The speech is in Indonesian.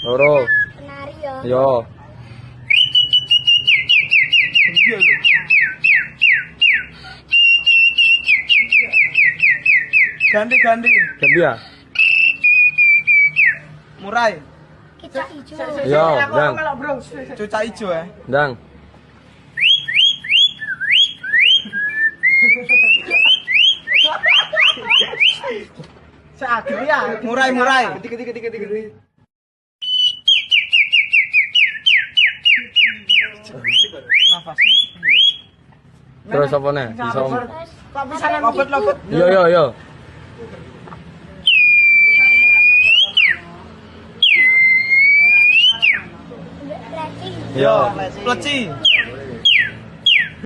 Loro. Penari ya. Yo. Iya lho. Ganti. Ganti ya. Murai. Kicak hijau. Yo, Dang. Cucak hijau ya. Dang. Murai. Nafasnya. Terus apa nih? Isom. Lopet. Yo. Pleci. Yo. Pleci.